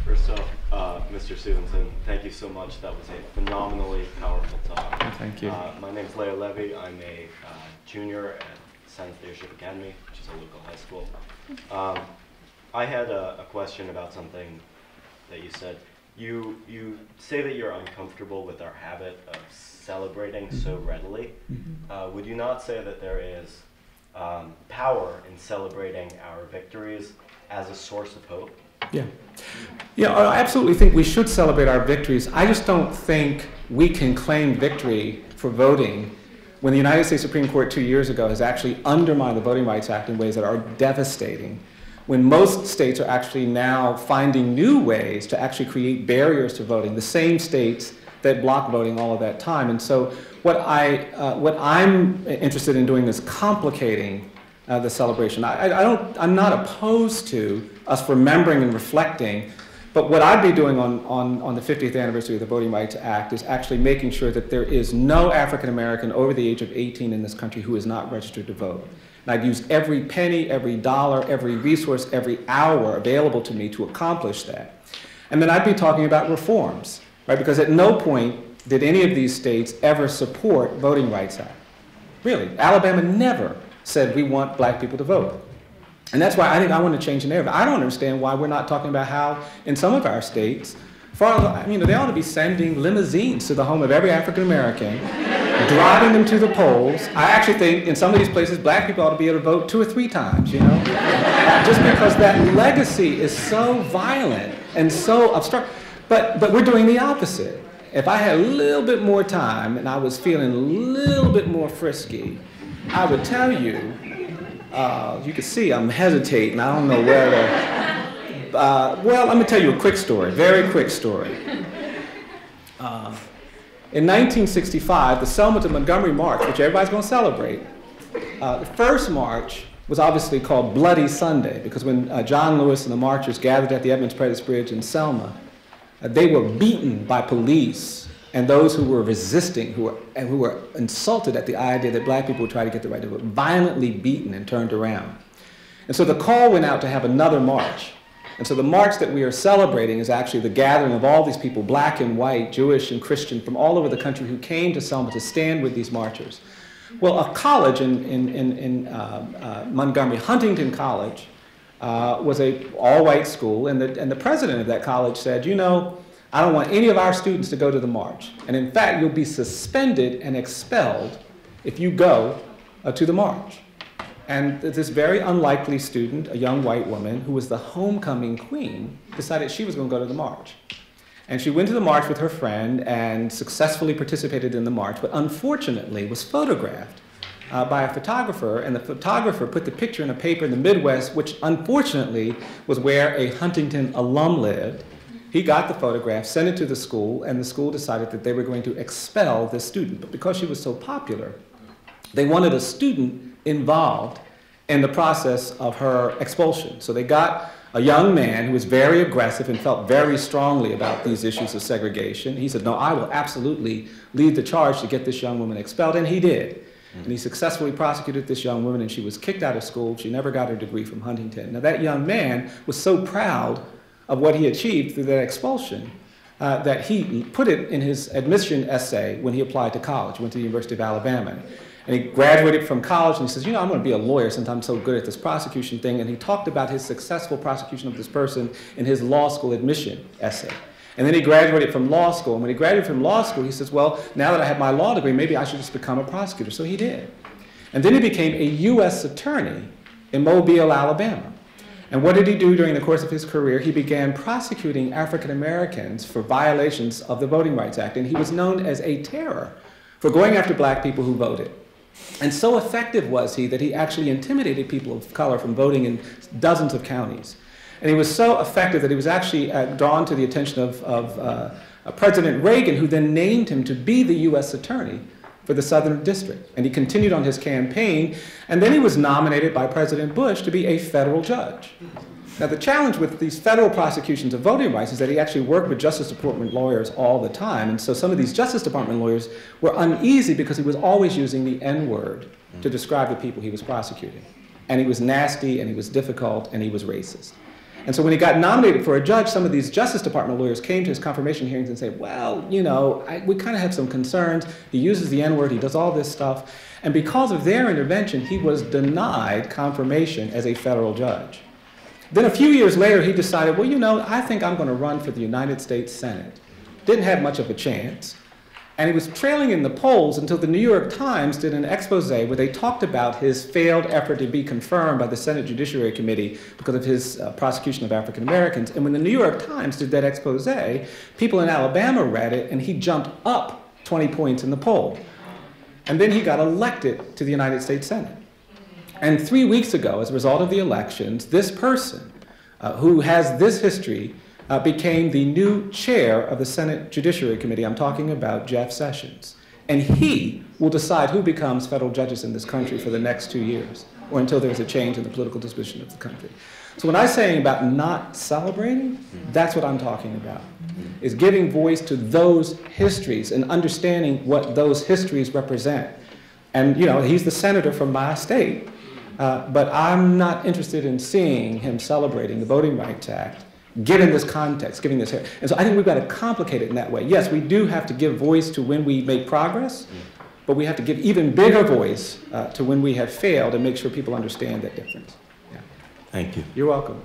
First off, Mr. Stevenson, thank you so much. That was a phenomenally powerful talk. Thank you. My name's Leah Levy. I'm a junior at Science Leadership Academy, which is a local high school. I had a question about something that you said. You say that you're uncomfortable with our habit of celebrating so readily. Would you not say that there is power in celebrating our victories as a source of hope? Yeah. Yeah, I absolutely think we should celebrate our victories. I just don't think we can claim victory for voting when the United States Supreme Court 2 years ago has actually undermined the Voting Rights Act in ways that are devastating, when most states are actually now finding new ways to actually create barriers to voting, the same states that block voting all of that time. And so what I'm interested in doing is complicating the celebration. I'm not opposed to us remembering and reflecting, but what I'd be doing on the 50th anniversary of the Voting Rights Act is actually making sure that there is no African American over the age of 18 in this country who is not registered to vote. And I'd use every penny, every dollar, every resource, every hour available to me to accomplish that. And then I'd be talking about reforms, right? Because at no point did any of these states ever support Voting Rights Act. Really, Alabama never said we want black people to vote. And that's why I think I want to change the narrative. I don't understand why we're not talking about how in some of our states, they ought to be sending limousines to the home of every African American, driving them to the polls. I actually think in some of these places, black people ought to be able to vote 2 or 3 times, you know? Just because that legacy is so violent and so obstructive. But we're doing the opposite. If I had a little bit more time and I was feeling a little bit more frisky, I would tell you, you can see I'm hesitating. I don't know where to, well, let me tell you a quick story, very quick story. In 1965, the Selma to Montgomery March, which everybody's going to celebrate, the first march was obviously called Bloody Sunday, because when John Lewis and the marchers gathered at the Edmunds Pettus Bridge in Selma, they were beaten by police and those who were resisting, who were insulted at the idea that black people would try to get the right to vote, violently beaten and turned around. And so the call went out to have another march. And so the march that we are celebrating is actually the gathering of all these people, black and white, Jewish and Christian, from all over the country who came to Selma to stand with these marchers. Well, a college in Montgomery, Huntington College, was an all-white school, and the president of that college said, you know, I don't want any of our students to go to the march. And in fact, you'll be suspended and expelled if you go to the march. And this very unlikely student, a young white woman who was the homecoming queen, decided she was going to go to the march. And she went to the march with her friend and successfully participated in the march, but unfortunately was photographed by a photographer, and the photographer put the picture in a paper in the Midwest, which unfortunately was where a Huntington alum lived. He got the photograph, sent it to the school, and the school decided that they were going to expel this student. But because she was so popular, they wanted a student involved in the process of her expulsion. So they got a young man who was very aggressive and felt very strongly about these issues of segregation. He said, no, I will absolutely lead the charge to get this young woman expelled, and he did. And he successfully prosecuted this young woman, and she was kicked out of school. She never got her degree from Huntington. Now that young man was so proud of what he achieved through that expulsion that he put it in his admission essay when he applied to college, went to the University of Alabama. And he graduated from college, and he says, you know, I'm going to be a lawyer since I'm so good at this prosecution thing. And he talked about his successful prosecution of this person in his law school admission essay. And then he graduated from law school. And when he graduated from law school, he says, well, now that I have my law degree, maybe I should just become a prosecutor. So he did. And then he became a U.S. attorney in Mobile, Alabama. And what did he do during the course of his career? He began prosecuting African Americans for violations of the Voting Rights Act. And he was known as a terror for going after black people who voted. And so effective was he that he actually intimidated people of color from voting in dozens of counties. And he was so effective that he was actually drawn to the attention of President Reagan, who then named him to be the U.S. attorney for the Southern District. And he continued on his campaign, and then he was nominated by President Bush to be a federal judge. Now the challenge with these federal prosecutions of voting rights is that he actually worked with Justice Department lawyers all the time, and so some of these Justice Department lawyers were uneasy because he was always using the N-word to describe the people he was prosecuting. And he was nasty, and he was difficult, and he was racist. And so when he got nominated for a judge, some of these Justice Department lawyers came to his confirmation hearings and said, well, you know, we kind of have some concerns. He uses the N-word, he does all this stuff. And because of their intervention, he was denied confirmation as a federal judge. Then a few years later, he decided, well, you know, I think I'm going to run for the United States Senate. Didn't have much of a chance. And he was trailing in the polls until the New York Times did an expose where they talked about his failed effort to be confirmed by the Senate Judiciary Committee because of his prosecution of African Americans. And when the New York Times did that expose, people in Alabama read it, and he jumped up 20 points in the poll. And then he got elected to the United States Senate. And 3 weeks ago, as a result of the elections, this person who has this history became the new chair of the Senate Judiciary Committee. I'm talking about Jeff Sessions. And he will decide who becomes federal judges in this country for the next 2 years, or until there's a change in the political disposition of the country. So when I'm saying about not celebrating, that's what I'm talking about, is giving voice to those histories and understanding what those histories represent. And you know, he's the senator from my state, but I'm not interested in seeing him celebrating the Voting Rights Act given this context, giving this here. And so I think we've got to complicate it in that way. Yes, we do have to give voice to when we make progress, but we have to give even bigger voice to when we have failed and make sure people understand that difference. Yeah. Thank you. You're welcome.